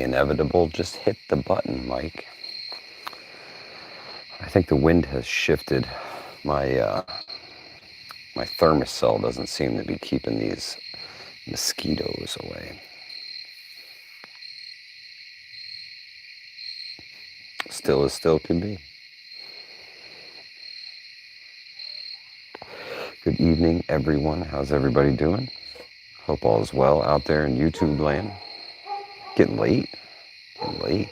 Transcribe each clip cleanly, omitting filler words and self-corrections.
inevitable. Just hit the button, Mike. I think the wind has shifted. My thermocell doesn't seem to be keeping these mosquitoes away. Still as still can be. Good evening, everyone. How's everybody doing? Hope all is well out there in YouTube land. Getting late. Getting late.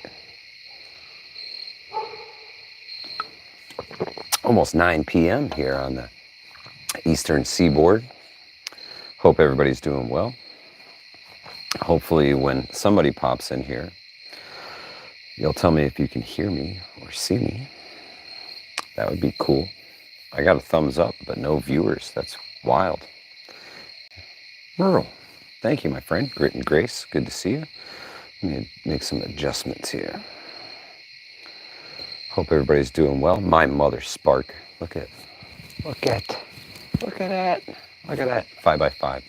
Almost 9 p.m. here on the Eastern Seaboard. Hope everybody's doing well. Hopefully when somebody pops in here, you'll tell me if you can hear me or see me. That would be cool. I got a thumbs up, but no viewers. That's wild. Merle, thank you, my friend. Grit and Grace, good to see you. Let me make some adjustments here. Hope everybody's doing well. My mother Spark. Look at that. Look at that. 5x5.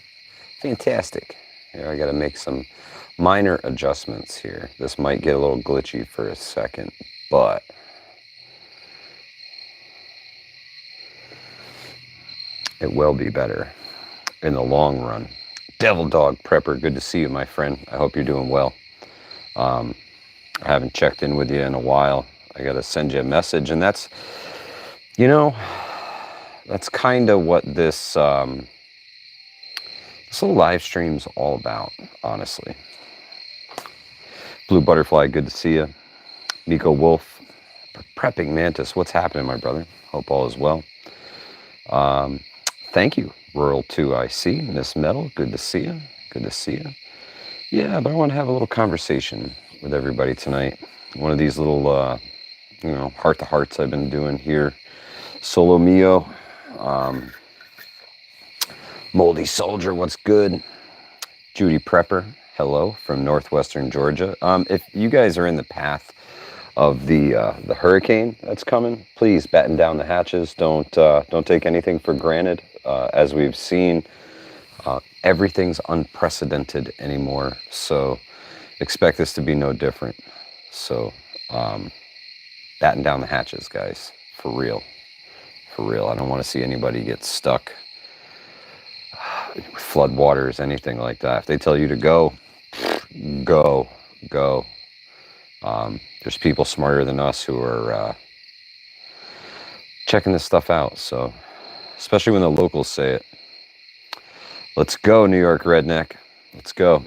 Fantastic. Here, I got to make some minor adjustments here. This might get a little glitchy for a second, but it will be better in the long run. Devil Dog Prepper, good to see you, my friend. I hope you're doing well. I haven't checked in with you in a while. I got to send you a message, and that's, you know, that's kind of what this little live stream's all about, honestly. Blue Butterfly, good to see you. Miko Wolf, Prepping Mantis, what's happening, my brother? Hope all is well. Thank you, Rural 2IC. Miss Metal, good to see you. Good to see you. Yeah, but I want to have a little conversation with everybody tonight. One of these little, heart-to-hearts I've been doing here. Solo Mio. Moldy Soldier, what's good? Judy Prepper, hello, from northwestern Georgia. If you guys are in the path of the hurricane that's coming, please batten down the hatches. Don't take anything for granted. As we've seen, everything's unprecedented anymore, so expect this to be no different. So batten down the hatches, guys, for real. For real. I don't want to see anybody get stuck with floodwaters, anything like that. If they tell you to go, go. There's people smarter than us who are checking this stuff out. So, especially when the locals say it. Let's go, New York redneck. Let's go.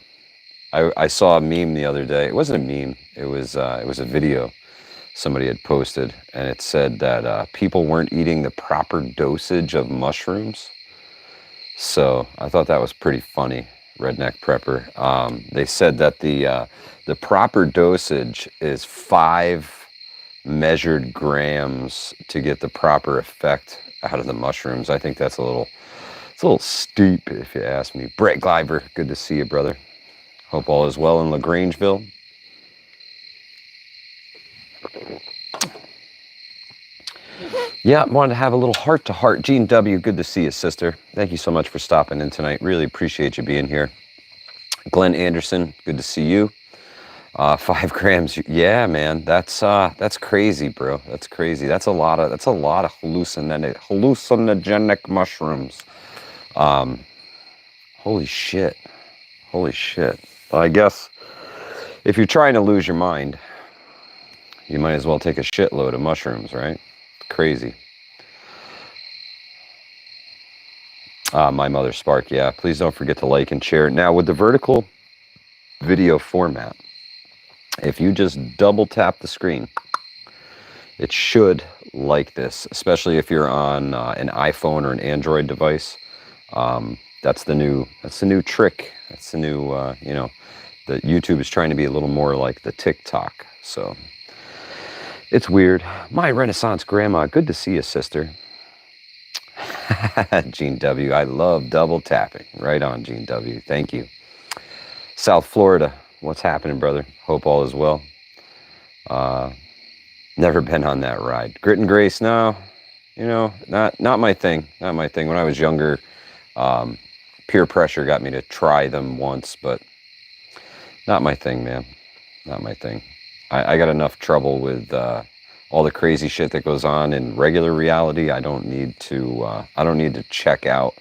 I saw a meme the other day. It wasn't a meme. It was a video somebody had posted, and it said that people weren't eating the proper dosage of mushrooms. So I thought that was pretty funny, Redneck Prepper. They said that the proper dosage is 5 measured grams to get the proper effect out of the mushrooms. I think that's a little steep, if you ask me. Brett Gliver, good to see you, brother. Hope all is well in LaGrangeville. Yeah, wanted to have a little heart-to-heart. Gene W., good to see you, sister. Thank you so much for stopping in tonight. Really appreciate you being here. Glenn Anderson, good to see you. 5 grams. Yeah, man, that's crazy, bro. That's crazy. That's a lot of hallucinogenic mushrooms. Holy shit. Well, I guess if you're trying to lose your mind, you might as well take a shitload of mushrooms, right? Crazy. My mother Spark, yeah. Please don't forget to like and share. Now, with the vertical video format, if you just double tap the screen, it should like this, especially if you're on an iPhone or an Android device. That's the new trick. That's the new, the YouTube is trying to be a little more like the TikTok. So it's weird. My Renaissance Grandma, good to see you, sister. Gene W., I love double tapping. Right on, Gene W., thank you. South Florida, what's happening, brother? Hope all is well. Never been on that ride. Grit and Grace, no. Not my thing. Not my thing. When I was younger, peer pressure got me to try them once, but not my thing, man. Not my thing. I got enough trouble with all the crazy shit that goes on in regular reality. I don't need to. I don't need to check out.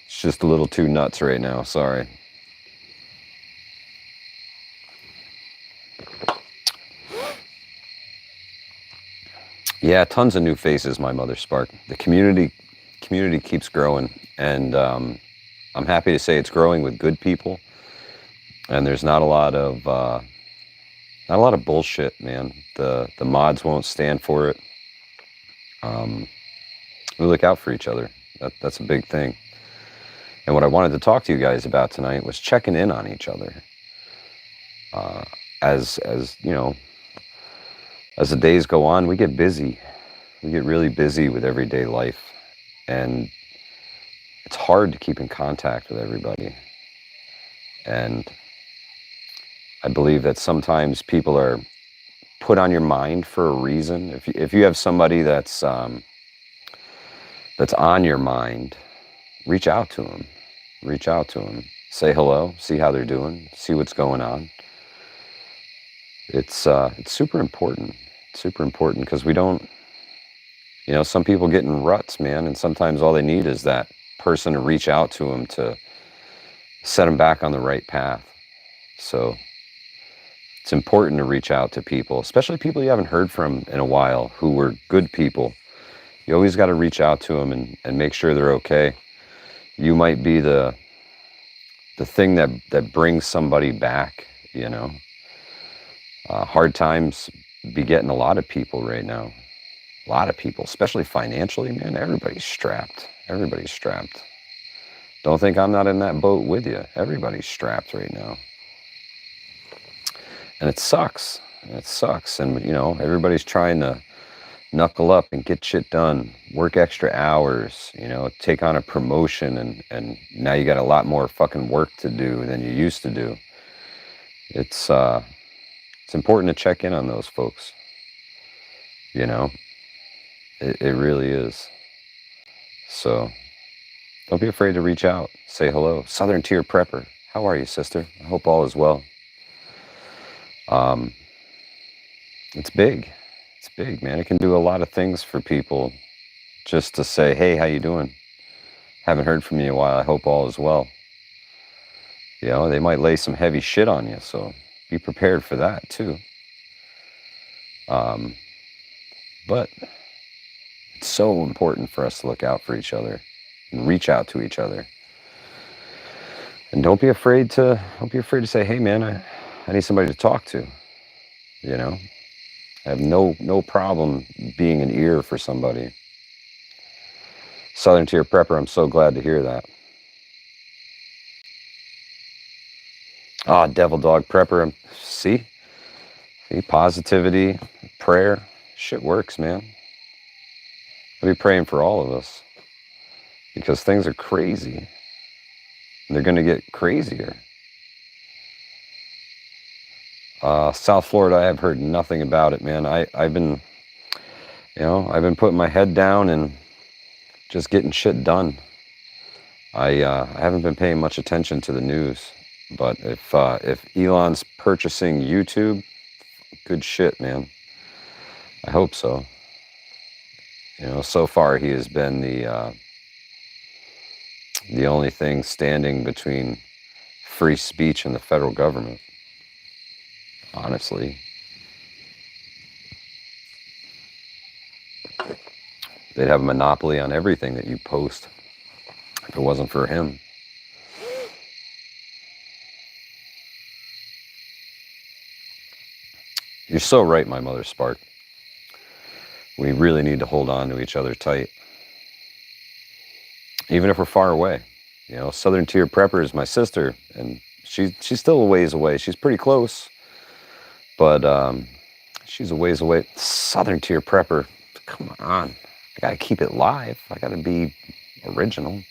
It's just a little too nuts right now. Sorry. Yeah, tons of new faces. My mother spark. The community keeps growing, and I'm happy to say it's growing with good people. And there's not a lot of bullshit, man. The mods won't stand for it. We look out for each other. That's a big thing. And what I wanted to talk to you guys about tonight was checking in on each other. As you know, as the days go on, we get busy. We get really busy with everyday life, and it's hard to keep in contact with everybody. And I believe that sometimes people are put on your mind for a reason. If you have somebody that's on your mind, reach out to them. Reach out to them. Say hello. See how they're doing. See what's going on. It's super important. Super important because we don't. You know, some people get in ruts, man, and sometimes all they need is that person to reach out to them to set them back on the right path. So it's important to reach out to people, especially people you haven't heard from in a while who were good people. You always got to reach out to them and make sure they're okay. You might be the thing that brings somebody back, you know. Hard times begetting a lot of people right now. A lot of people, especially financially, man. Everybody's strapped. Everybody's strapped. Don't think I'm not in that boat with you. Everybody's strapped right now. And it sucks. It sucks. And, you know, everybody's trying to knuckle up and get shit done, work extra hours, you know, take on a promotion, and now you got a lot more fucking work to do than you used to do. It's important to check in on those folks. You know, it really is. So don't be afraid to reach out. Say hello. Southern Tier Prepper. How are you, sister? I hope all is well. It's big. It's big, man. It can do a lot of things for people just to say, hey, how you doing? Haven't heard from you in a while. I hope all is well. You know, they might lay some heavy shit on you, so be prepared for that too. But it's so important for us to look out for each other and reach out to each other. And don't be afraid to say, hey man, I need somebody to talk to. You know? I have no problem being an ear for somebody. Southern Tier Prepper, I'm so glad to hear that. Devil Dog Prepper, see, positivity, prayer, shit works, man. I'll be praying for all of us because things are crazy. They're going to get crazier. South Florida, I have heard nothing about it, man. I've been putting my head down and just getting shit done. I haven't been paying much attention to the news, but if Elon's purchasing YouTube, good shit, man. I hope so. You know, so far he has been the only thing standing between free speech and the federal government. Honestly, they'd have a monopoly on everything that you post if it wasn't for him. You're so right, my mother Spark. We really need to hold on to each other tight. Even if we're far away. You know, Southern Tier Prepper is my sister, and she's still a ways away. She's pretty close, but she's a ways away. Southern Tier Prepper, come on. I gotta keep it live. I gotta be original.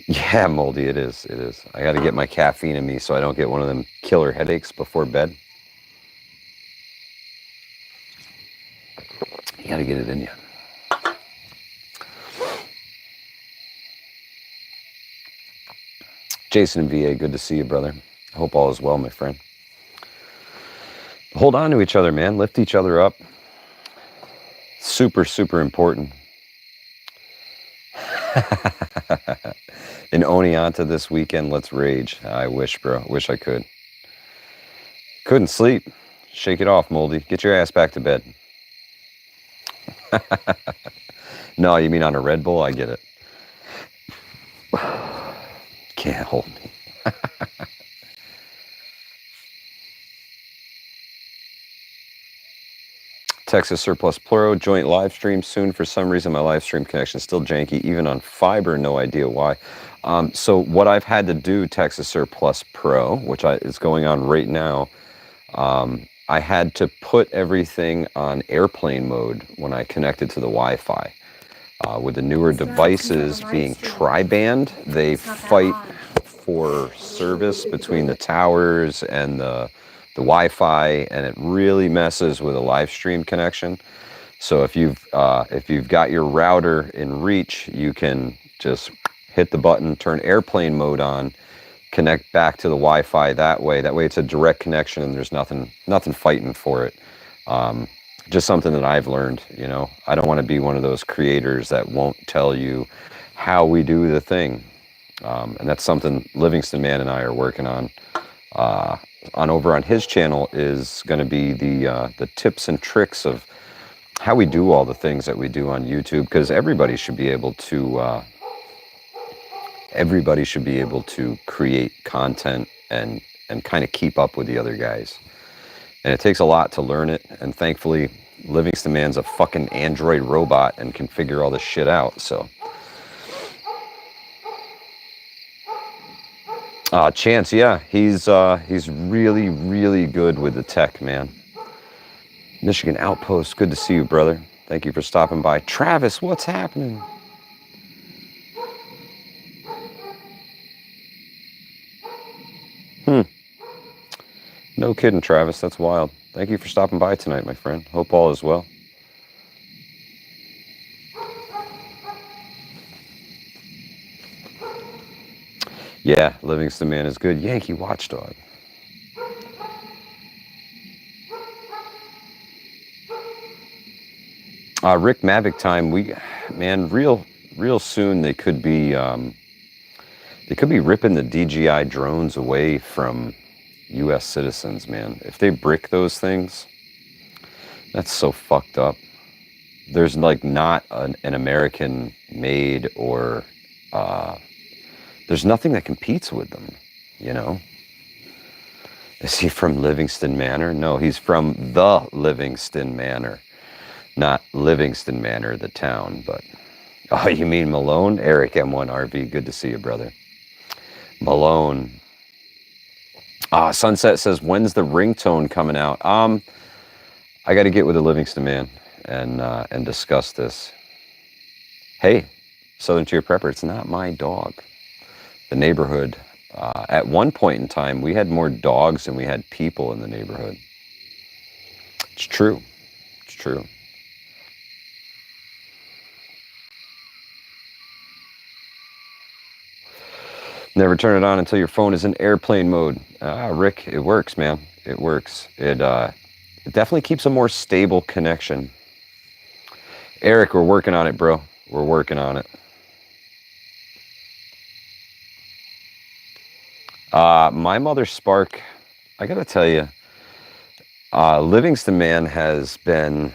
Yeah, Moldy, it is. I gotta get my caffeine in me so I don't get one of them killer headaches before bed. You gotta get it in you. Jason in VA, good to see you, brother. I hope all is well, my friend. Hold on to each other, man. Lift each other up. Super, super important. In Oneonta this weekend, let's rage. I wish, bro. Wish I could. Couldn't sleep. Shake it off, Moldy. Get your ass back to bed. No, you mean on a Red Bull? I get it. Can't hold me. Texas Surplus Pluro, joint live stream soon. For some reason, my live stream connection is still janky, even on fiber. No idea why. So what I've had to do, Texas Surplus Pro, which is going on right now, I had to put everything on airplane mode when I connected to the Wi-Fi. With the newer devices being tri-band, they fight for service between the towers and the Wi-Fi, and it really messes with a live stream connection. So if you've got your router in reach, you can just hit the button, turn airplane mode on, connect back to the Wi-Fi that way. That way it's a direct connection and there's nothing fighting for it. Just something that I've learned, you know. I don't want to be one of those creators that won't tell you how we do the thing. And that's something Livingston Man and I are working on over on his channel, is going to be the tips and tricks of how we do all the things that we do on YouTube, because everybody should be able to create content and kind of keep up with the other guys. And it takes a lot to learn it, and thankfully Livingston Man's a fucking android robot and can figure all this shit out. So Chance, yeah, he's really, really good with the tech, man. Michigan Outpost, good to see you, brother. Thank you for stopping by. Travis, what's happening? No kidding, Travis. That's wild. Thank you for stopping by tonight, my friend. Hope all is well. Yeah, Livingston Man is good. Yankee Watchdog. Rick Mavic time. Real soon they could be ripping the DJI drones away from U.S. citizens, man. If they brick those things, that's so fucked up. There's like not an American made or there's nothing that competes with them, you know. Is he from Livingston Manor? No, he's from the Livingston Manor, not Livingston Manor, the town. But oh, you mean Malone? Eric M1RV, good to see you, brother. Malone. Sunset says, when's the ringtone coming out? I got to get with the Livingston Man and discuss this. Hey, Southern Tier Prepper, it's not my dog. The neighborhood. At one point in time, we had more dogs than we had people in the neighborhood. It's true. It's true. Never turn it on until your phone is in airplane mode. Rick, it works, man. It works. It definitely keeps a more stable connection. Eric, we're working on it, bro. We're working on it. My mother Spark, I gotta tell you, Livingston Man has been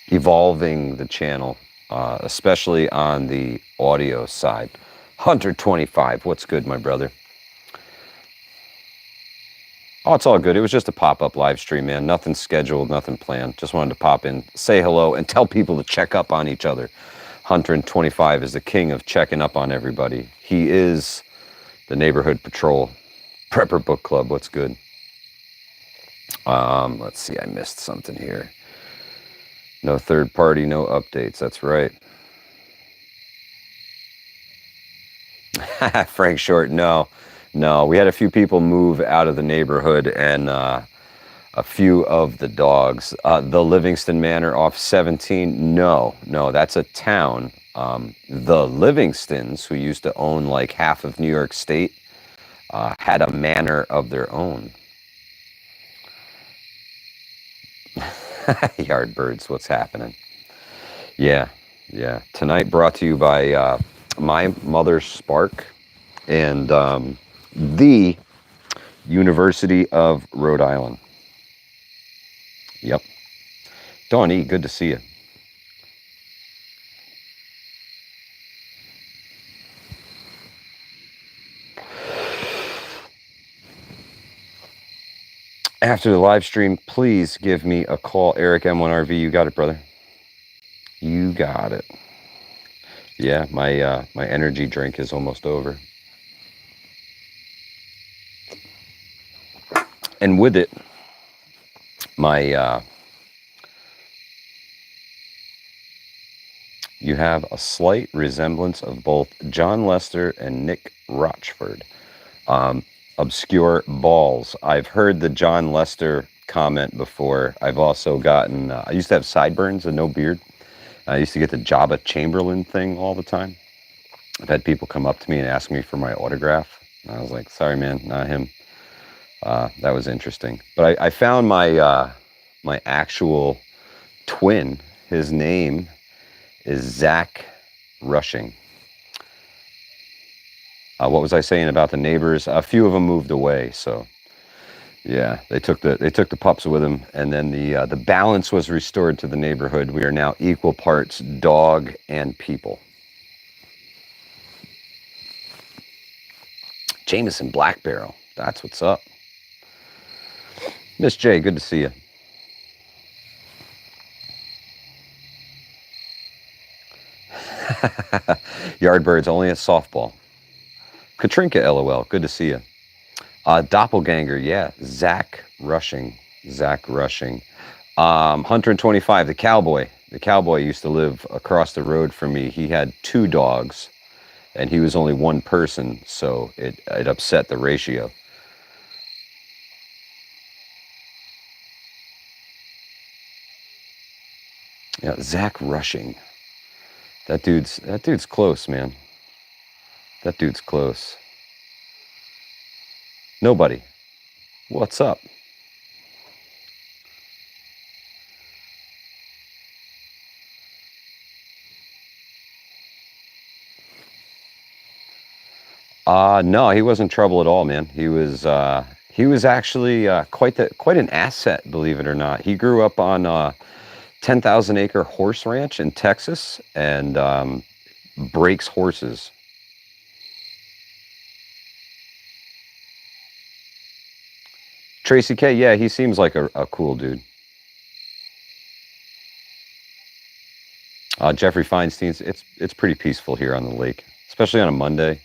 evolving the channel, especially on the audio side. Hunter 25, what's good, my brother? Oh, it's all good. It was just a pop-up live stream, man. Nothing scheduled, nothing planned. Just wanted to pop in, say hello, and tell people to check up on each other. Hunter 25 is the king of checking up on everybody. He is the neighborhood patrol. Prepper Book Club, what's good? Let's see, I missed something here. No third party, no updates. That's right. Frank Short, no. We had a few people move out of the neighborhood, and a few of the dogs. The Livingston Manor off 17, no, that's a town. The Livingstons, who used to own like half of New York State, had a manor of their own. Yardbirds, what's happening? Yeah, yeah. Tonight brought to you by my mother's Spark and the University of Rhode Island. Yep. Dawn E, good to see you. After the live stream, please give me a call. Eric M1RV, you got it, brother. You got it. Yeah, my energy drink is almost over. And with it, my you have a slight resemblance of both John Lester and Nick Rochford. Obscure balls. I've heard the John Lester comment before. I've also gotten, I used to have sideburns and no beard. I used to get the Jabba Chamberlain thing all the time. I've had people come up to me and ask me for my autograph. And I was like, sorry, man, not him. That was interesting. But I found my actual twin. His name is Zach Rushing. What was I saying about the neighbors? A few of them moved away, so yeah, they took the pups with them, and then the balance was restored to the neighborhood. We are now equal parts dog and people. Jameson Black Barrel, that's what's up. Miss J, good to see you. Yardbirds only at softball. Katrinka, LOL, good to see you. Doppelganger, yeah, Zach Rushing. Hunter and 25, the cowboy. The cowboy used to live across the road from me. He had 2 dogs, and he was only one person, so it upset the ratio. Yeah, Zach Rushing. That dude's close, man. That dude's close. Nobody. What's up? No, he wasn't trouble at all, man. He was actually quite an asset, believe it or not. He grew up on 10,000-acre horse ranch in Texas and breaks horses. Tracy K, yeah, he seems like a cool dude. Jeffrey Feinstein's, it's pretty peaceful here on the lake, especially on a Monday.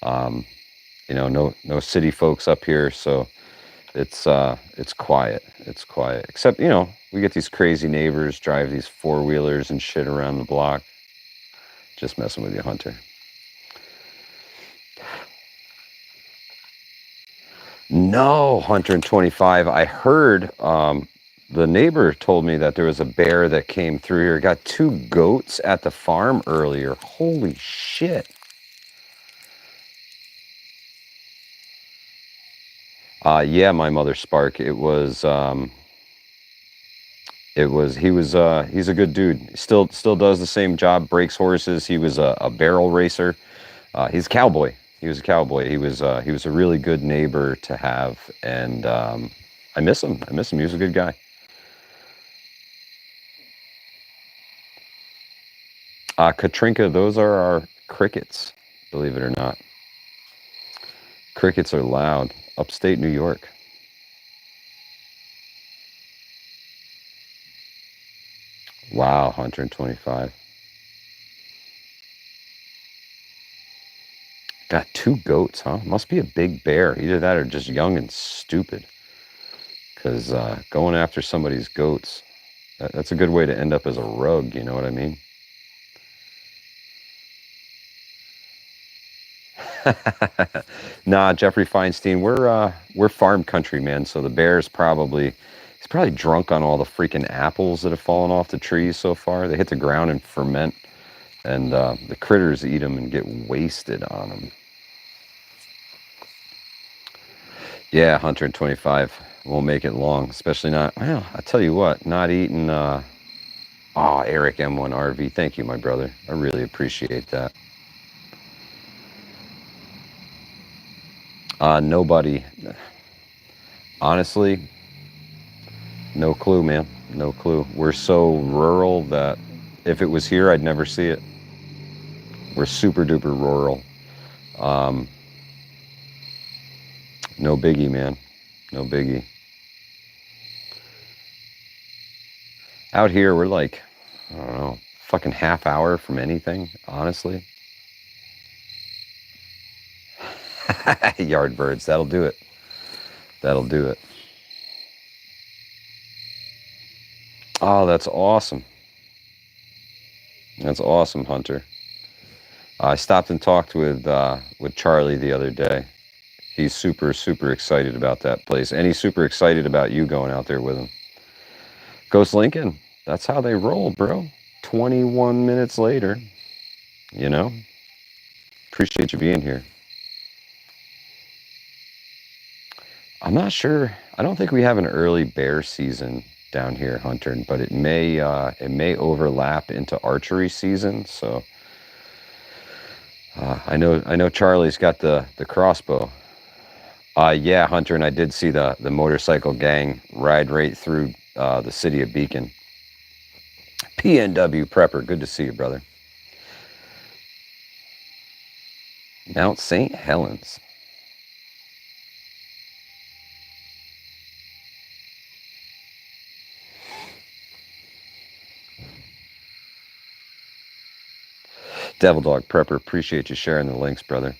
You know, no city folks up here, so it's quiet. It's quiet. Except, you know, we get these crazy neighbors drive these 4-wheelers and shit around the block. Just messing with you, Hunter. No, Hunter and 25. I heard the neighbor told me that there was a bear that came through here. Got 2 goats at the farm earlier. Holy shit. Yeah, my mother Spark. He's a good dude. Still does the same job, breaks horses. He was a barrel racer. He's a cowboy. He was a cowboy. He was a really good neighbor to have, and I miss him. He was a good guy. Katrinka, those are our crickets, believe it or not. Crickets are loud. Upstate New York. Wow, 125. Got 2 goats, huh? Must be a big bear. Either that or just young and stupid. Because going after somebody's goats, that's a good way to end up as a rug, you know what I mean? Nah, Jeffrey Feinstein, we're farm country, man. So the bear's he's probably drunk on all the freaking apples that have fallen off the trees so far. They hit the ground and ferment, and the critters eat them and get wasted on them. Yeah, 125. Won't make it long, especially not. Well, I tell you what, not eating. Eric M1 RV. Thank you, my brother. I really appreciate that. Nobody. Honestly, no clue, man. No clue. We're so rural that if it was here, I'd never see it. We're super duper rural. Um, no biggie, man. No biggie. Out here, we're like, I don't know, fucking half hour from anything, honestly. Yardbirds, that'll do it. That'll do it. Oh, that's awesome. That's awesome, Hunter. I stopped and talked with Charlie the other day. He's super, super excited about that place. And he's super excited about you going out there with him. Ghost Lincoln, that's how they roll, bro. 21 minutes later, you know? Appreciate you being here. I'm not sure. I don't think we have an early bear season down here, Hunter, but it may overlap into archery season. So I know Charlie's got the crossbow. Yeah, Hunter, and I did see the motorcycle gang ride right through the city of Beacon. PNW Prepper, good to see you, brother. Mount St. Helens. Devil Dog Prepper, appreciate you sharing the links, brother.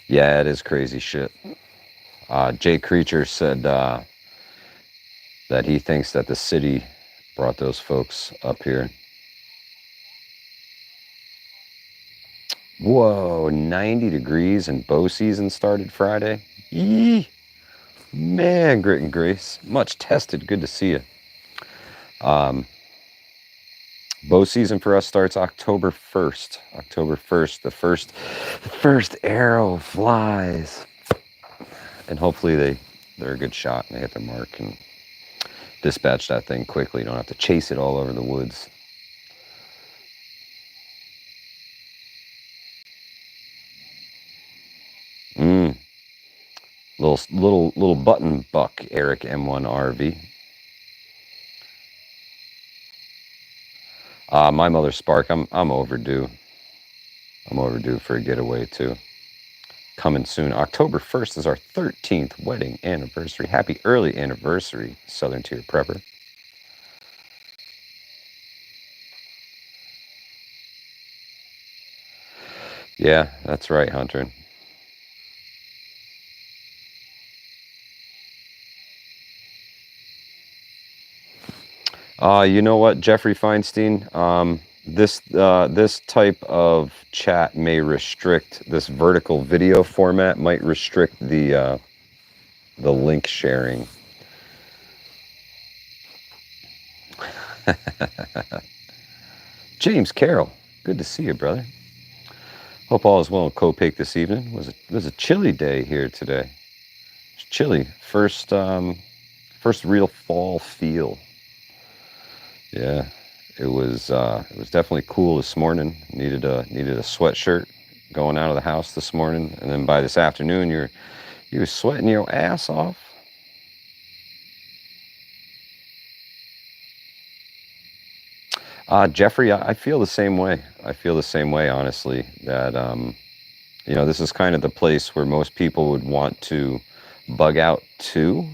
Yeah, it is crazy shit. Jay Creature said that he thinks that the city brought those folks up here. Whoa, 90 degrees and bow season started Friday. Yee! Man, grit and grace. Much tested. Good to see you. Bow season for us starts October 1st. October 1st, the first arrow flies. And hopefully they're a good shot and they hit their mark and dispatch that thing quickly. You don't have to chase it all over the woods. Little button buck, Eric M1 RV. My mother Spark, I'm overdue. I'm overdue for a getaway too. Coming soon. October 1st is our 13th wedding anniversary. Happy early anniversary, Southern Tier Prepper. Yeah, that's right, Hunter. You know what, Jeffrey Feinstein? This type of chat may restrict, this vertical video format might restrict the link sharing. James Carroll, good to see you, brother. Hope all is well in Copake this evening. It was a chilly day here today. It's chilly. First real fall feel. Yeah, it was definitely cool this morning. Needed a sweatshirt going out of the house this morning, and then by this afternoon you were sweating your ass off. Jeffrey, I feel the same way. I feel the same way, honestly, that this is kind of the place where most people would want to bug out to.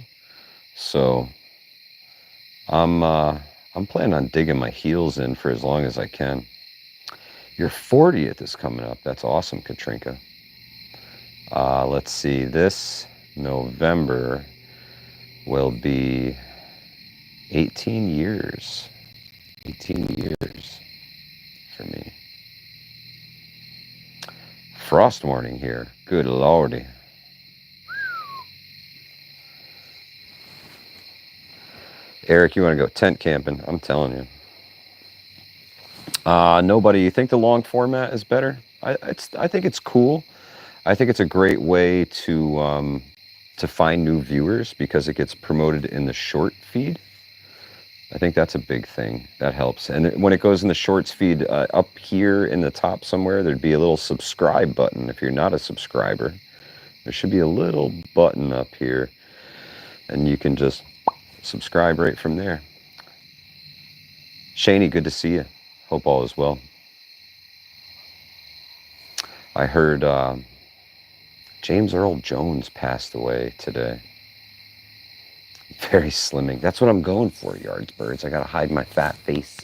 So I'm planning on digging my heels in for as long as I can. Your 40th is coming up. That's awesome, Katrinka. Let's see. This November will be 18 years. 18 years for me. Frost warning here. Good lordy. Eric, you want to go tent camping? I'm telling you. Nobody. You think the long format is better? I think it's cool. I think it's a great way to to find new viewers because it gets promoted in the short feed. I think that's a big thing. That helps. And when it goes in the shorts feed, up here in the top somewhere, there'd be a little subscribe button. If you're not a subscriber, there should be a little button up here, and you can just subscribe right from there. Shaney, good to see you. Hope all is well. I heard James Earl Jones passed away today. Very slimming. That's what I'm going for, yards birds. I gotta hide my fat face.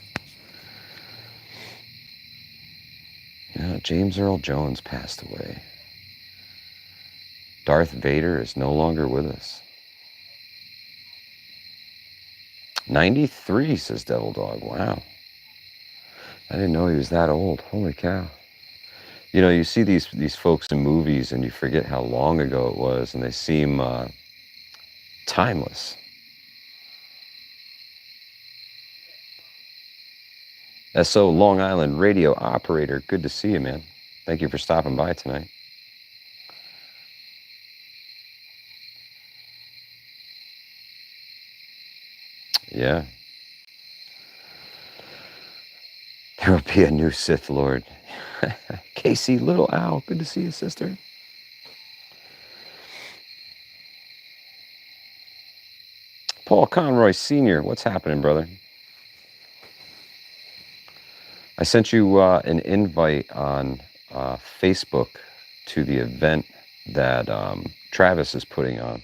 Yeah, James Earl Jones passed away. Darth Vader is no longer with us. 93, says Devil Dog. Wow. I didn't know he was that old. Holy cow. You know, you see these folks in movies and you forget how long ago it was, and they seem timeless. SO Long Island radio operator, good to see you, man. Thank you for stopping by tonight. Yeah. There will be a new Sith Lord. Casey, Little Owl, good to see you, sister. Paul Conroy Sr., what's happening, brother? I sent you an invite on Facebook to the event that Travis is putting on.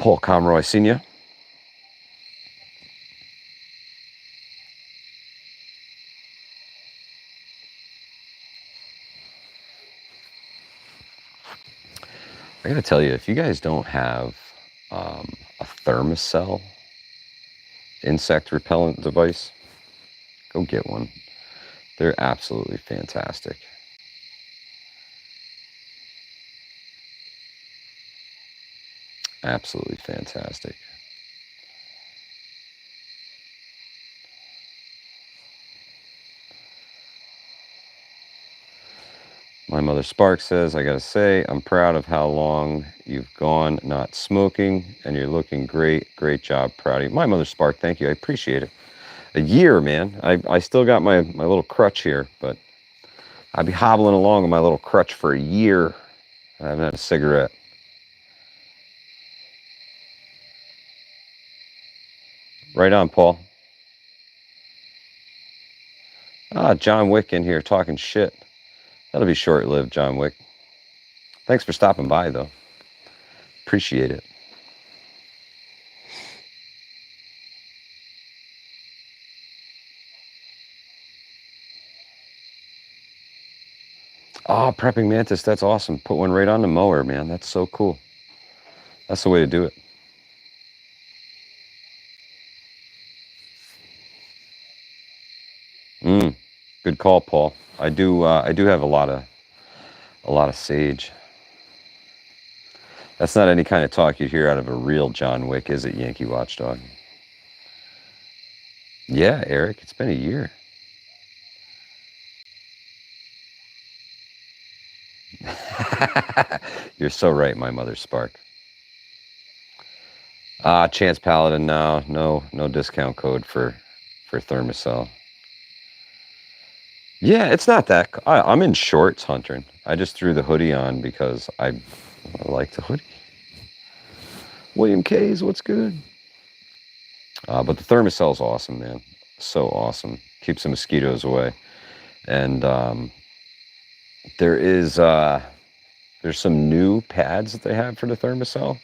Paul Conroy Sr. I gotta tell you, if you guys don't have a Thermacell insect repellent device, go get one. They're absolutely fantastic. Absolutely fantastic. My mother Spark says, I gotta say, I'm proud of how long you've gone not smoking, and you're looking great. Great job. Proud of you. My mother Spark, thank you. I appreciate it. A year, man. I still got my little crutch here, but I'd be hobbling along with my little crutch for a year. I haven't had a cigarette. Right on, Paul. John Wick in here talking shit. That'll be short-lived, John Wick. Thanks for stopping by, though. Appreciate it. Oh, prepping mantis, that's awesome. Put one right on the mower, man. That's so cool. That's the way to do it. Good call, Paul. I do have a lot of sage. That's not any kind of talk you'd hear out of a real John Wick, is it, Yankee Watchdog? Yeah, Eric, it's been a year. You're so right, my mother Spark. Chance Paladin, no discount code for Thermacell. Yeah, it's not that. I'm in shorts, Hunter. I just threw the hoodie on because I like the hoodie. William K's, what's good? But the Thermacell's awesome, man. So awesome. Keeps the mosquitoes away. And there's some new pads that they have for the Thermacell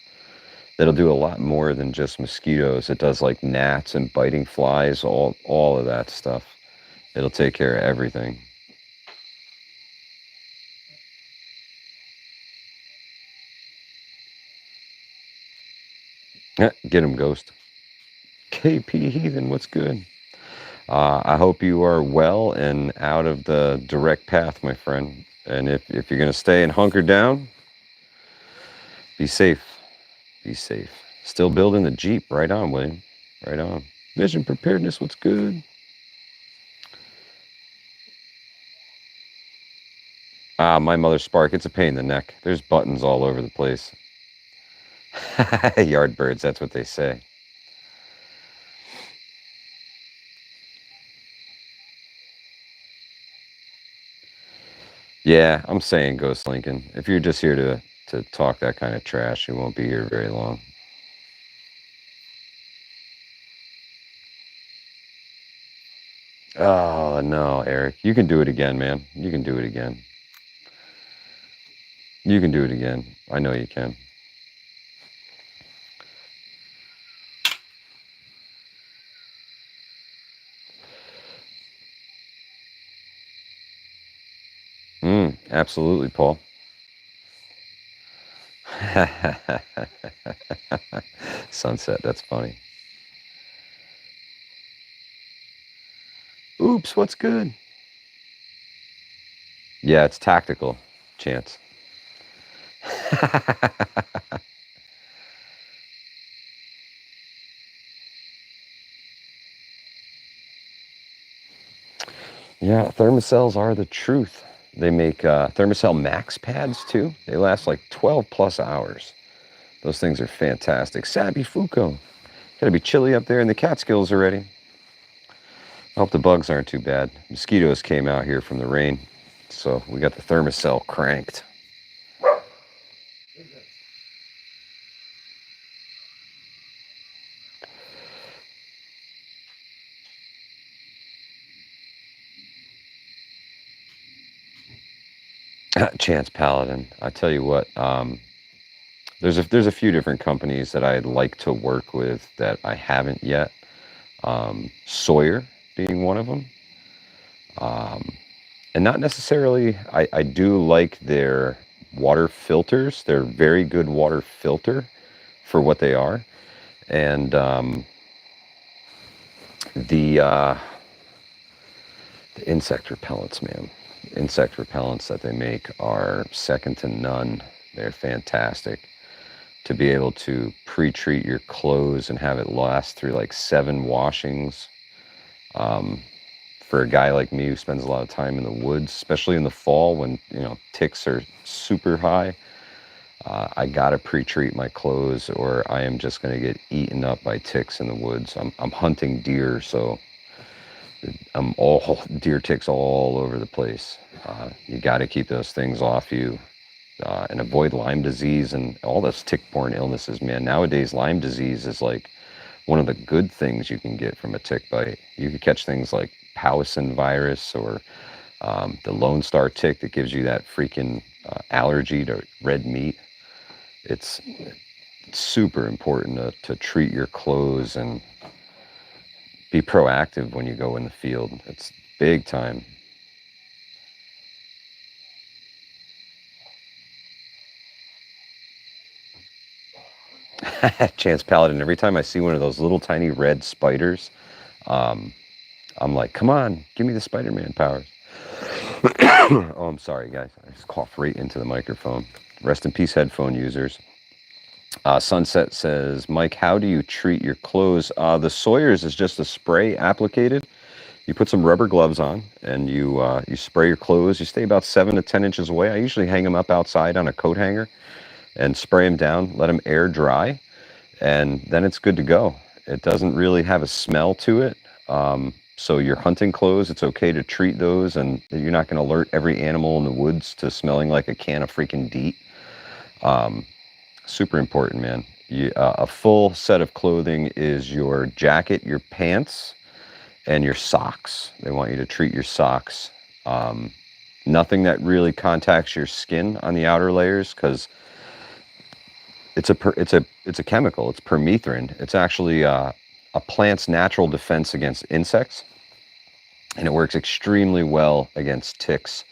that'll do a lot more than just mosquitoes. It does like gnats and biting flies, all of that stuff. It'll take care of everything. Yeah, get him, Ghost. KP Heathen, what's good? I hope you are well and out of the direct path, my friend. And if you're going to stay and hunker down, be safe. Be safe. Still building the Jeep. Right on, William. Right on. Vision preparedness, what's good? My mother Spark, it's a pain in the neck. There's buttons all over the place. Yard birds, that's what they say. Yeah, I'm saying Ghost Lincoln. If you're just here to talk that kind of trash, you won't be here very long. Oh no, Eric, you can do it again, man. You can do it again. You can do it again. I know you can. Absolutely, Paul. Sunset, that's funny. Oops, what's good? Yeah, it's tactical, Chance. Yeah, thermocells are the truth. They make thermocell max pads too. They last like 12 plus hours. Those things are fantastic. Sabi Fuko. Gotta be chilly up there in the Catskills already. I hope the bugs aren't too bad. Mosquitoes came out here from the rain, so we got the thermocell cranked. Chance Paladin. I tell you what, there's a few different companies that I'd like to work with that I haven't yet. Sawyer being one of them. And not necessarily, I do like their water filters. They're very good water filter for what they are. And the insect repellents, man. Insect repellents that they make are second to none. They're fantastic. To be able to pre-treat your clothes and have it last through like 7 washings. For a guy like me who spends a lot of time in the woods, especially in the fall when ticks are super high, I gotta pre-treat my clothes or I am just gonna get eaten up by ticks in the woods. I'm hunting deer, so I'm all deer ticks all over the place. You got to keep those things off you and avoid Lyme disease and all those tick-borne illnesses, man. Nowadays, Lyme disease is like one of the good things you can get from a tick bite. You can catch things like Powassan virus or the Lone Star tick that gives you that freaking allergy to red meat. It's super important to treat your clothes and be proactive when you go in the field. It's big time. Chance Paladin, every time I see one of those little tiny red spiders, um, I'm like, come on, give me the Spider-Man powers. Oh, I'm sorry, guys. I just coughed right into the microphone. Rest in peace, headphone users. Sunset says, Mike, how do you treat your clothes? The Sawyer's is just a spray applicated. You put some rubber gloves on and you spray your clothes. You stay about 7 to 10 inches away. I usually hang them up outside on a coat hanger and spray them down, let them air dry, and then it's good to go. It doesn't really have a smell to it. So your hunting clothes, it's okay to treat those, and you're not going to alert every animal in the woods to smelling like a can of freaking DEET. Super important, man. A full set of clothing is your jacket, your pants, and your socks. They want you to treat your socks. Nothing that really contacts your skin on the outer layers, because it's a chemical. It's permethrin. It's actually a plant's natural defense against insects, and it works extremely well against ticks.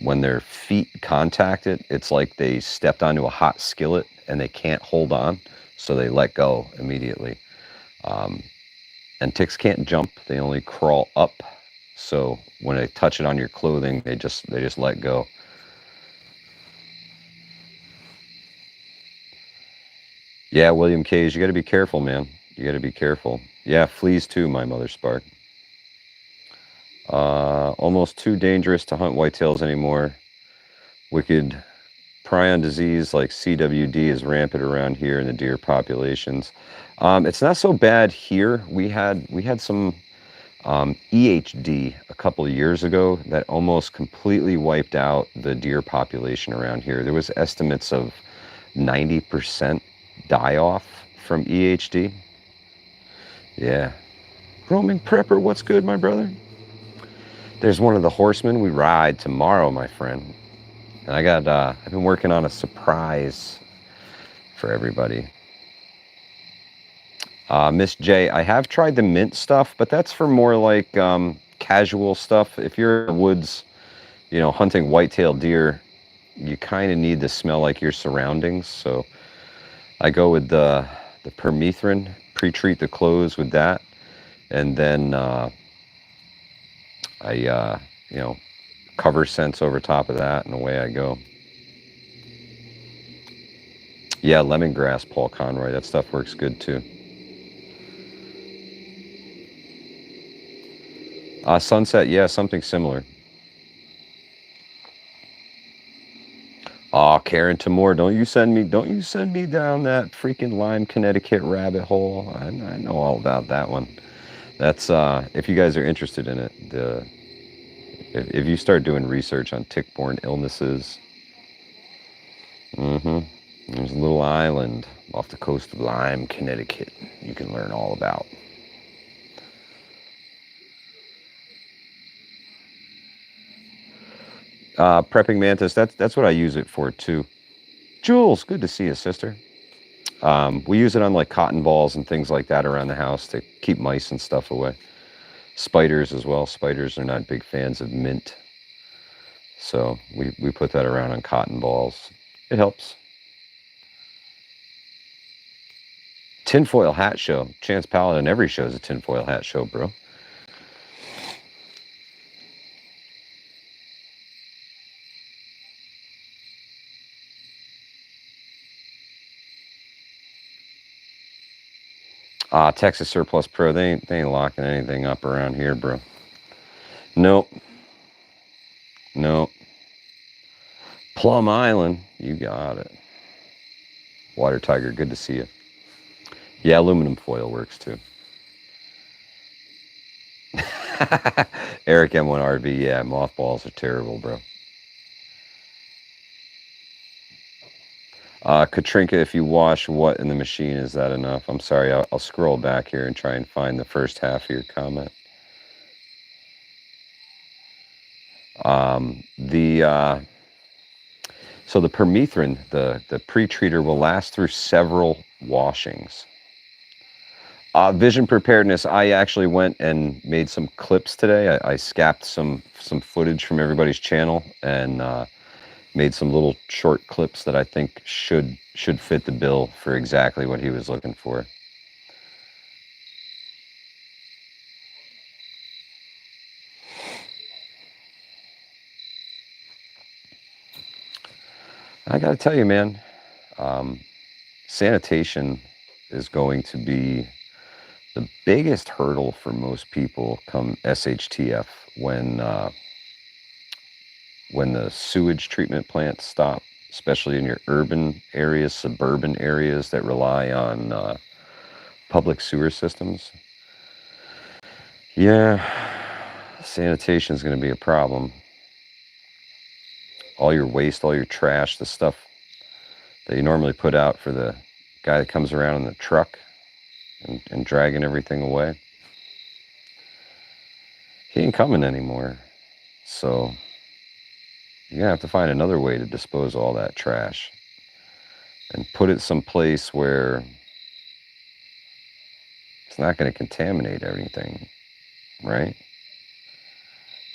When their feet contact it, it's like they stepped onto a hot skillet and they can't hold on, so they let go immediately. And ticks can't jump; they only crawl up. So when they touch it on your clothing, they just let go. Yeah, William Cage, you got to be careful, man. You got to be careful. Yeah, fleas too, my mother spark. Almost too dangerous to hunt whitetails anymore. Wicked prion disease like CWD is rampant around here in the deer populations. It's not so bad here. We had some EHD a couple of years ago that almost completely wiped out the deer population around here. There was estimates of 90% die off from EHD. Yeah. Roaming prepper, what's good, my brother? There's one of the horsemen. We ride tomorrow, my friend. And I've been working on a surprise for everybody. Miss J, I have tried the mint stuff, but that's for more like casual stuff. If you're in the woods, hunting white-tailed deer, you kind of need to smell like your surroundings. So I go with the permethrin, pre-treat the clothes with that, and then I cover scents over top of that, and away I go. Yeah, lemongrass, Paul Conroy, that stuff works good too. Sunset, yeah, something similar. Oh, Karen Tamor, don't you send me down that freaking Lyme, Connecticut rabbit hole. I know all about that one. That's if you guys are interested in it, if you start doing research on tick-borne illnesses, there's a little island off the coast of Lyme, Connecticut you can learn all about. Prepping mantis, that's what I use it for too. Jules, good to see you, sister. We use it on like cotton balls and things like that around the house to keep mice and stuff away. Spiders as well. Spiders are not big fans of mint. So we put that around on cotton balls. It helps. Tinfoil hat show. Chance Paladin, every show is a tinfoil hat show, bro. Texas Surplus Pro, they ain't locking anything up around here, bro. Nope. Plum Island, you got it. Water Tiger, good to see you. Yeah, aluminum foil works too. Eric M1RV, yeah, mothballs are terrible, bro. Katrinka, if you wash what in the machine, is that enough? I'm sorry, I'll scroll back here and try and find the first half of your comment. So the permethrin, the pre-treater, will last through several washings. Vision preparedness, I actually went and made some clips today. I scapped some footage from everybody's channel and made some little short clips that I think should fit the bill for exactly what he was looking for. I got to tell you, man, sanitation is going to be the biggest hurdle for most people come SHTF when the sewage treatment plants stop, especially in your urban areas, suburban areas that rely on public sewer systems. Yeah, sanitation is going to be a problem. All your waste, all your trash, the stuff that you normally put out for the guy that comes around in the truck and dragging everything away. He ain't coming anymore. So you're going to have to find another way to dispose of all that trash and put it someplace where it's not going to contaminate everything, right?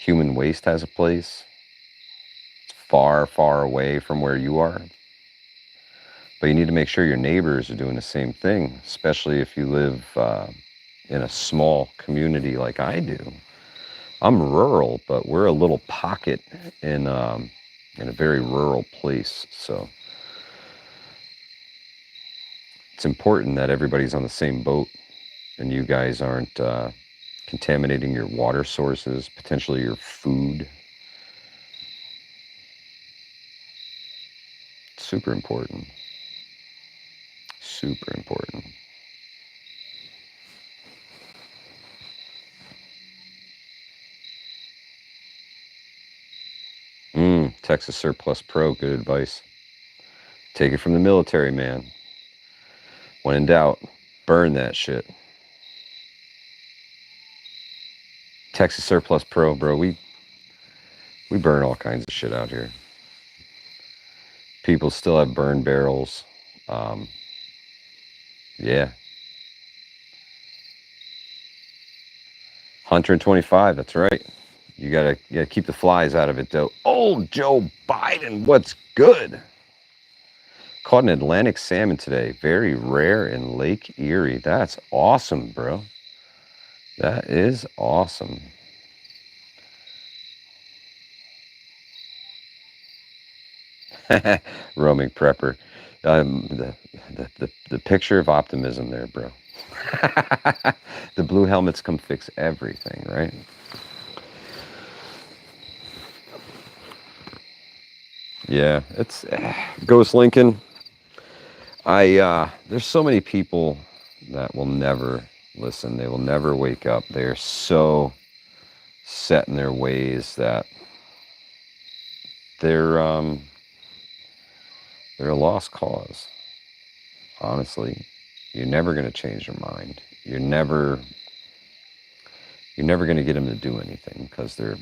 Human waste has a place. It's far, far away from where you are. But you need to make sure your neighbors are doing the same thing, especially if you live in a small community like I do. I'm rural, but we're a little pocket in a very rural place. So it's important that everybody's on the same boat and you guys aren't contaminating your water sources, potentially your food. Super important. Super important. Texas Surplus Pro, good advice. Take it from the military, man. When in doubt, burn that shit. Texas Surplus Pro, bro. We burn all kinds of shit out here. People still have burn barrels. Yeah. 125, that's right. You gotta keep the flies out of it, though. Oh, Joe Biden, what's good? Caught an Atlantic salmon today. Very rare in Lake Erie. That's awesome, bro. That is awesome. Roaming prepper. The picture of optimism there, bro. The blue helmets come fix everything, right? Yeah, it's Ghost Lincoln. There's so many people that will never listen. They will never wake up. They're so set in their ways that they're a lost cause. Honestly, you're never going to change their mind. You're never going to get them to do anything because they're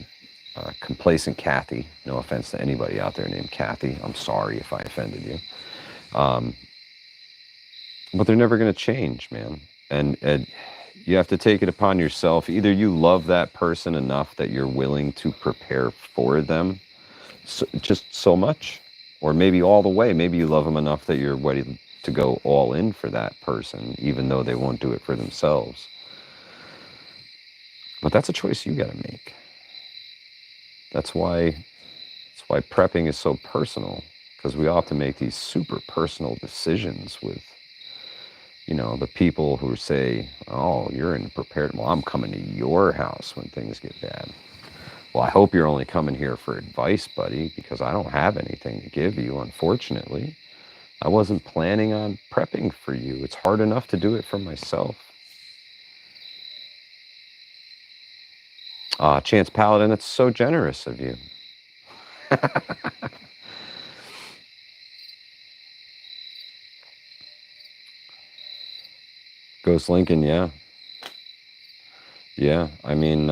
complacent Kathy. No offense to anybody out there named Kathy. I'm sorry if I offended you. But they're never going to change, man. And you have to take it upon yourself. Either you love that person enough that you're willing to prepare for them just so much, or maybe all the way. Maybe you love them enough that you're ready to go all in for that person, even though they won't do it for themselves. But that's a choice you got to make. That's why prepping is so personal, because we often make these super personal decisions with, the people who say, oh, you're in prepared. Well, I'm coming to your house when things get bad. Well, I hope you're only coming here for advice, buddy, because I don't have anything to give you, unfortunately. I wasn't planning on prepping for you. It's hard enough to do it for myself. Chance Paladin, that's so generous of you. Ghost Lincoln, yeah. Yeah, I mean,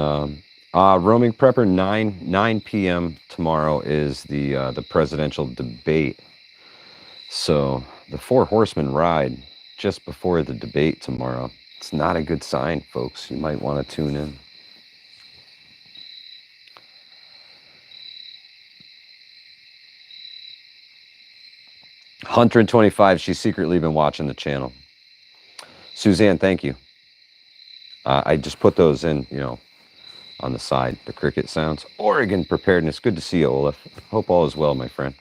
Roaming Prepper, 9 p.m. tomorrow is the presidential debate. So the four horsemen ride just before the debate tomorrow. It's not a good sign, folks. You might want to tune in. $125. She's secretly been watching the channel. Suzanne, thank you. I just put those in, on the side, the cricket sounds. Oregon preparedness. Good to see you, Olaf. Hope all is well, my friend.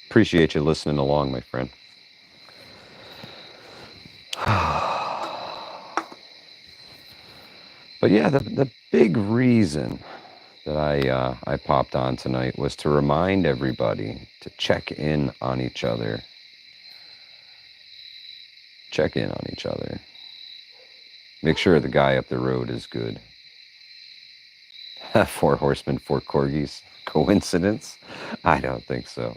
Appreciate you listening along, my friend. But yeah, the big reason that I popped on tonight was to remind everybody to check in on each other. Check in on each other. Make sure the guy up the road is good. 4 horsemen, 4 corgis. Coincidence? I don't think so.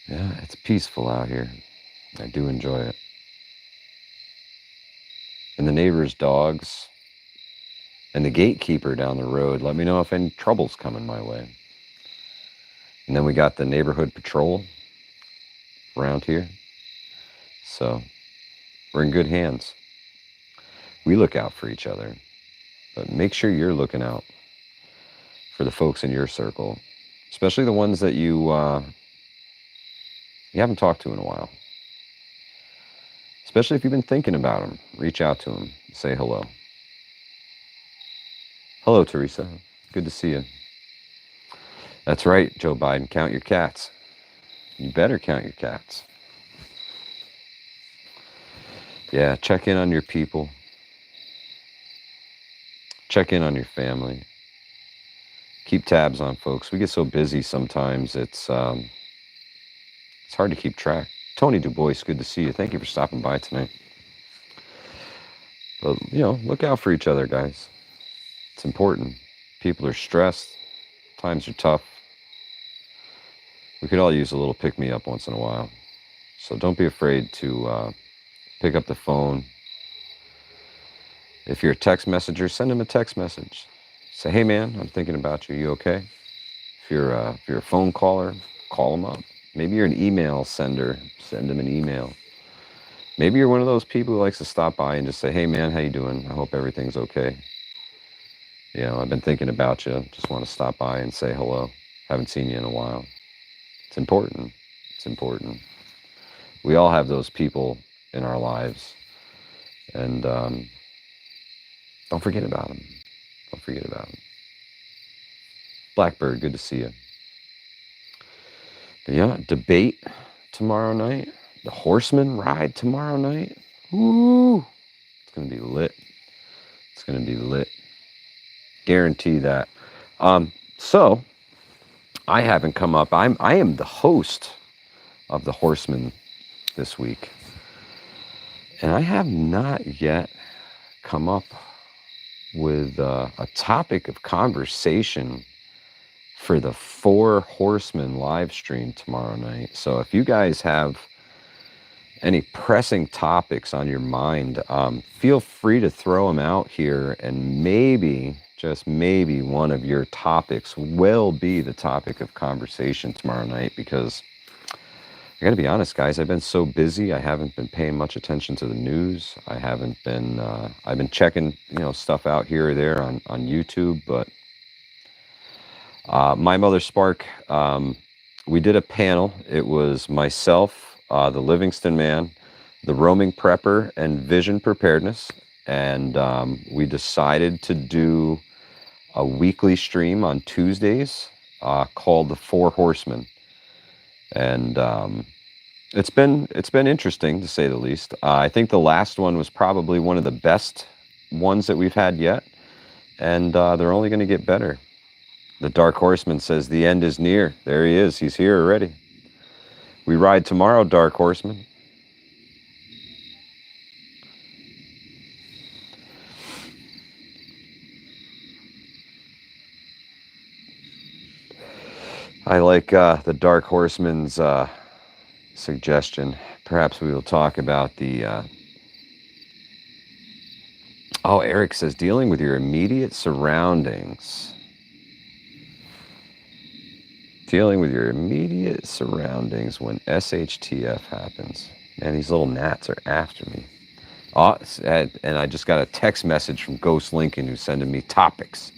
Yeah, it's peaceful out here. I do enjoy it. And the neighbor's dogs and the gatekeeper down the road, let me know if any trouble's coming my way. And then we got the neighborhood patrol around here. So we're in good hands. We look out for each other, but make sure you're looking out for the folks in your circle, especially the ones that you haven't talked to in a while. Especially if you've been thinking about them, reach out to them, say hello. Hello, Teresa. Good to see you. That's right, Joe Biden. Count your cats. You better count your cats. Yeah, check in on your people. Check in on your family. Keep tabs on folks. We get so busy sometimes, it's hard to keep track. Tony DuBois, good to see you. Thank you for stopping by tonight. But, look out for each other, guys. It's important. People are stressed. Times are tough. We could all use a little pick-me-up once in a while. So don't be afraid to pick up the phone. If you're a text messenger, send him a text message. Say, hey, man, I'm thinking about you. You okay? If you're a phone caller, call him up. Maybe you're an email sender. Send him an email. Maybe you're one of those people who likes to stop by and just say, hey, man, how you doing? I hope everything's okay. I've been thinking about you. Just want to stop by and say hello. Haven't seen you in a while. It's important. It's important. We all have those people in our lives. And don't forget about them. Don't forget about them. Blackbird, good to see you. But yeah, debate tomorrow night. The horsemen ride tomorrow night. Woo! It's going to be lit. It's going to be lit. Guarantee that. So, I haven't come up. I am the host of the horsemen this week. And I have not yet come up with a topic of conversation for the 4 Horsemen live stream tomorrow night. So if you guys have any pressing topics on your mind, feel free to throw them out here, and maybe, just maybe, one of your topics will be the topic of conversation tomorrow night, because I gotta be honest, guys, I've been so busy. I haven't been paying much attention to the news. I haven't been, I've been checking, stuff out here or there on YouTube, but My Mother Spark, we did a panel. It was myself, the Livingston Man, the Roaming Prepper, and Vision Preparedness. And we decided to do a weekly stream on Tuesdays called the 4 Horsemen. And it's been interesting, to say the least. I think the last one was probably one of the best ones that we've had yet. And they're only going to get better. The Dark Horseman says the end is near. There he is. He's here already. We ride tomorrow, Dark Horseman. I like the Dark Horseman's suggestion. Perhaps we will talk about the... Oh, Eric says, dealing with your immediate surroundings. Dealing with your immediate surroundings when SHTF happens. Man, these little gnats are after me. Oh, and I just got a text message from Ghost Lincoln who's sending me topics.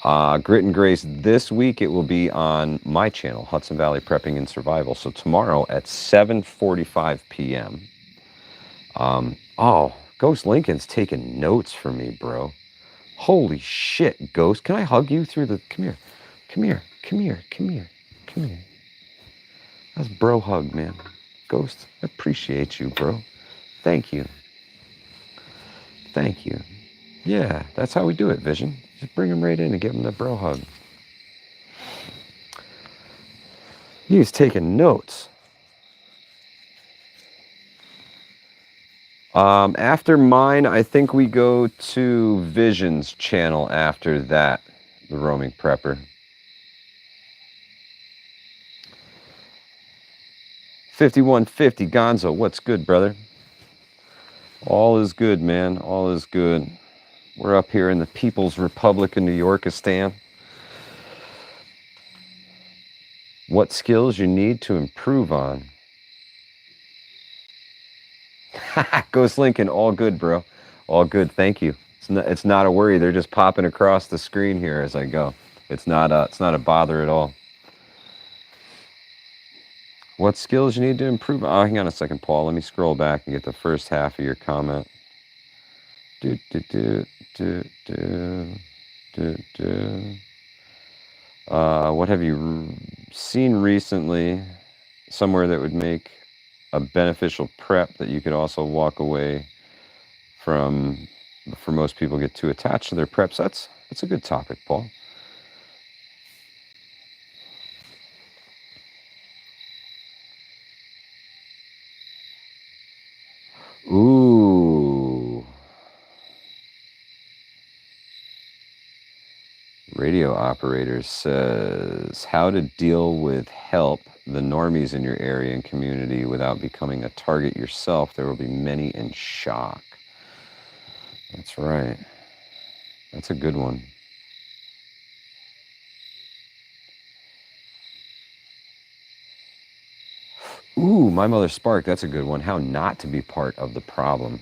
Grit and Grace, this week it will be on my channel, Hudson Valley Prepping and Survival. So tomorrow at 7:45 p.m. Oh, Ghost Lincoln's taking notes for me, bro. Holy shit, Ghost. Can I hug you through the... Come here. Come here. Come here. Come here. Come here. That's bro hug, man. Ghost, I appreciate you, bro. Thank you. Thank you. Yeah, that's how we do it, Vision. Just bring him right in and give him the bro hug. He's taking notes. After mine, I think we go to Vision's channel after that, the Roaming Prepper. 5150, Gonzo, what's good, brother? All is good, man. All is good. We're up here in the People's Republic of New Yorkistan. What skills you need to improve on? Ghost Lincoln, all good, bro. All good, thank you. It's not a worry. They're just popping across the screen here as I go. It's not a bother at all. What skills you need to improve? Oh, hang on a second, Paul. Let me scroll back and get the first half of your comment. What have you seen recently somewhere that would make a beneficial prep that you could also walk away from. For most people, get too attached to their preps. That's a good topic, Paul. Ooh. Radio operator says, how to deal with help the normies in your area and community without becoming a target yourself. There will be many in shock. That's right. That's a good one. Ooh, My Mother Spark. That's a good one. How not to be part of the problem.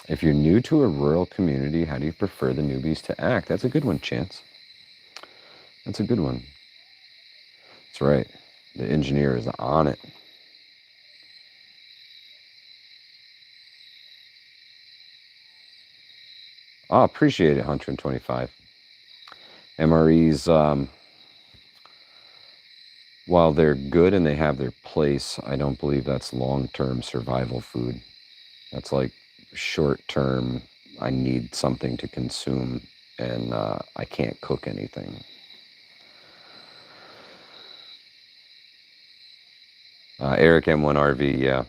If you're new to a rural community, how do you prefer the newbies to act? That's a good one, Chance. That's a good one. That's right. The engineer is on it. Oh, appreciate it, 125. MREs, while they're good and they have their place, I don't believe that's long-term survival food. That's like short-term, I need something to consume, and I can't cook anything. Eric M1RV, yeah,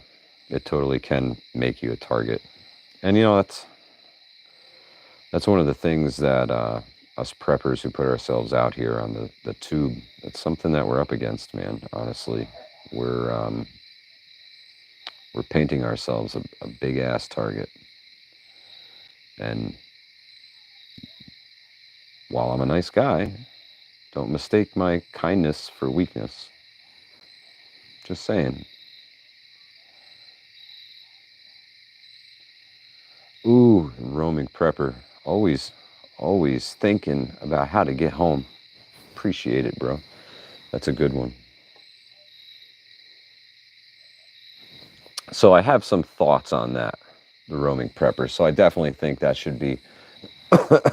it totally can make you a target. And that's one of the things that us preppers who put ourselves out here on the tube, it's something that we're up against, man. Honestly, we're painting ourselves a big ass target. And while I'm a nice guy, don't mistake my kindness for weakness. Just saying. Ooh, roaming prepper. Always thinking about how to get home. Appreciate it, bro. That's a good one. So I have some thoughts on that, the roaming prepper. So I definitely think that should be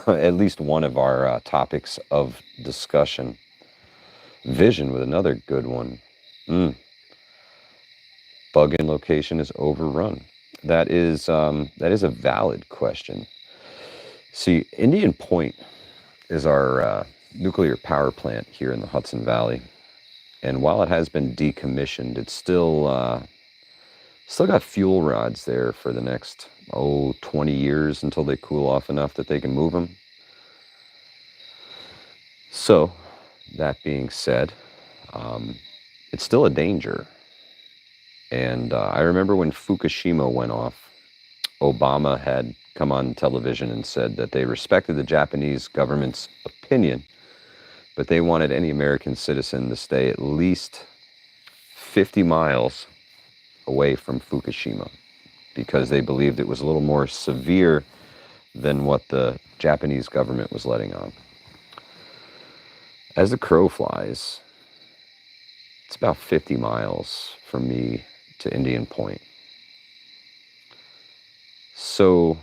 at least one of our topics of discussion. Vision with another good one. Bug-in location is overrun. That is a valid question. See, Indian Point is our nuclear power plant here in the Hudson Valley, and while it has been decommissioned, it's still got fuel rods there for the next 20 years until they cool off enough that they can move them. So, that being said, it's still a danger. And I remember when Fukushima went off, Obama had come on television and said that they respected the Japanese government's opinion, but they wanted any American citizen to stay at least 50 miles away from Fukushima because they believed it was a little more severe than what the Japanese government was letting on. As the crow flies, it's about 50 miles from me to Indian Point. So,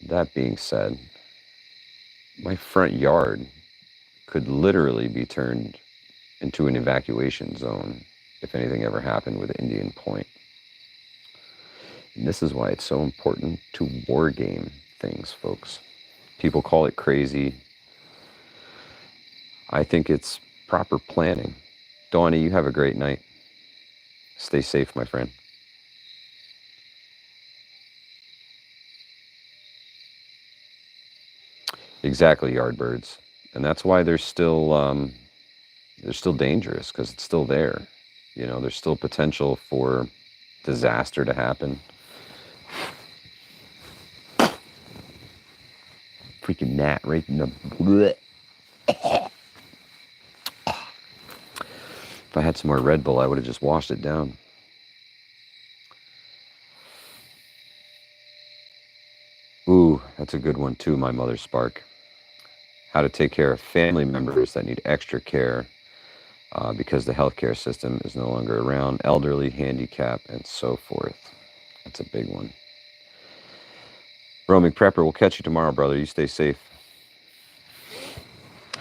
that being said, my front yard could literally be turned into an evacuation zone if anything ever happened with Indian Point. And this is why it's so important to war game things, folks. People call it crazy. I think it's proper planning. Donnie, you have a great night. Stay safe, my friend. Exactly, Yardbirds. And that's why they're still dangerous, because it's still there. There's still potential for disaster to happen. Freaking gnat right in the bleh. If I had some more Red Bull, I would have just washed it down. Ooh, that's a good one too, My Mother Spark. How to take care of family members that need extra care because the healthcare system is no longer around, elderly, handicapped, and so forth. That's a big one. Roaming Prepper, we'll catch you tomorrow, brother. You stay safe.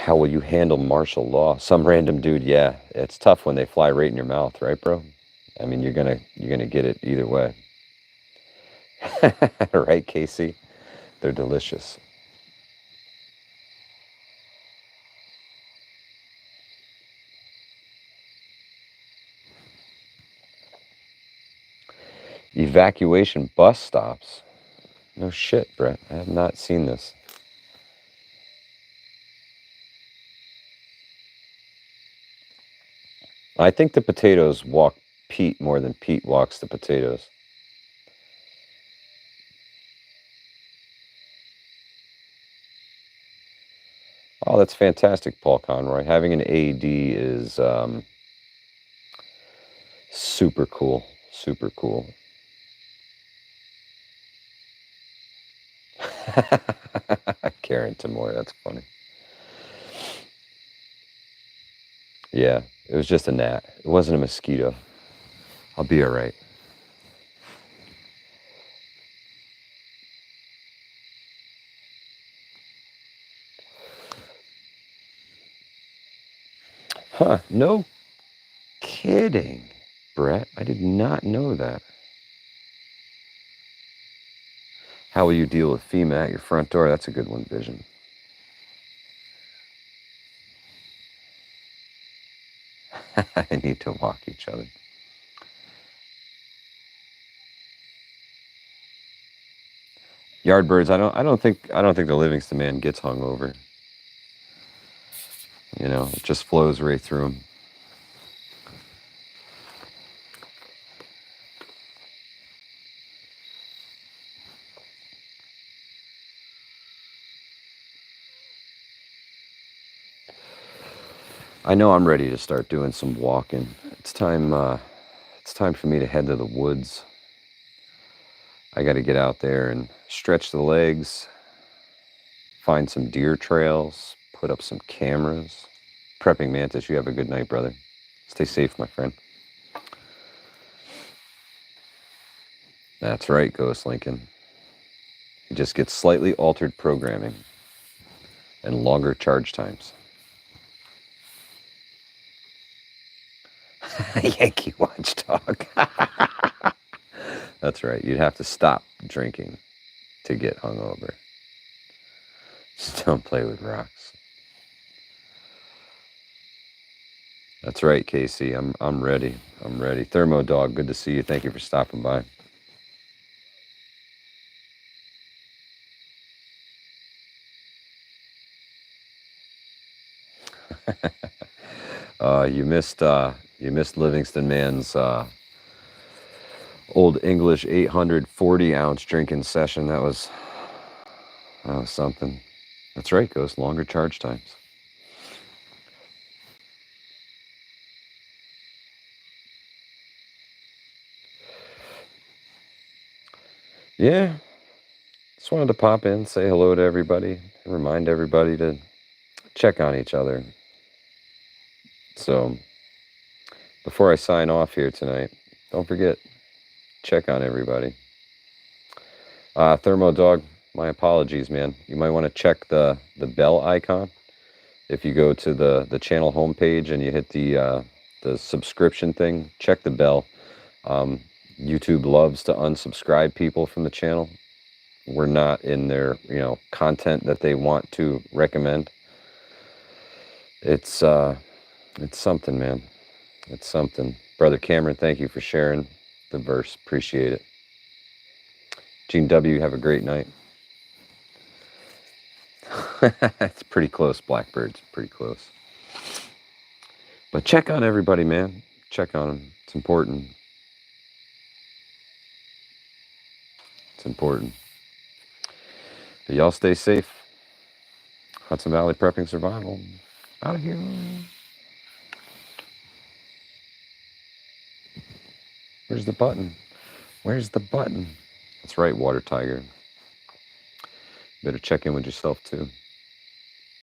How will you handle martial law? Some random dude, yeah. It's tough when they fly right in your mouth, right, bro? I mean, you're gonna get it either way. Right, Casey? They're delicious. Evacuation bus stops. No shit, Brett. I have not seen this. I think the potatoes walk Pete more than Pete walks the potatoes. Oh, that's fantastic, Paul Conroy. Having an AED is super cool. Super cool. Karen Tamor, that's funny. Yeah, it was just a gnat. It wasn't a mosquito. I'll be all right. Huh, no kidding, Brett. I did not know that. How will you deal with FEMA at your front door? That's a good one, Vision. I need to walk each other. Yardbirds, I don't think the Livingston man gets hungover. It just flows right through him. I know I'm ready to start doing some walking. It's time for me to head to the woods. I got to get out there and stretch the legs, find some deer trails, put up some cameras. Prepping Mantis, you have a good night, brother. Stay safe, my friend. That's right, Ghost Lincoln. You just get slightly altered programming and longer charge times. Yankee watchdog. That's right. You'd have to stop drinking to get hungover. Just don't play with rocks. That's right, Casey. I'm ready. I'm ready. Thermo Dog, good to see you. Thank you for stopping by. You missed Livingston Man's old English 840-ounce drinking session. That was something. That's right, Ghost. Longer charge times. Yeah. Just wanted to pop in, say hello to everybody, and remind everybody to check on each other. So, before I sign off here tonight, don't forget, check on everybody. Thermo Dog, my apologies, man. You might want to check the bell icon. If you go to the channel homepage and you hit the subscription thing, check the bell. YouTube loves to unsubscribe people from the channel. We're not in their content that they want to recommend. It's something, man. It's something. Brother Cameron, thank you for sharing the verse. Appreciate it. Gene W., have a great night. It's pretty close, Blackbirds. Pretty close. But check on everybody, man. Check on them. It's important. It's important. But y'all stay safe. Hudson Valley Prepping Survival. Out of here. Where's the button? Where's the button? That's right, Water Tiger. Better check in with yourself, too.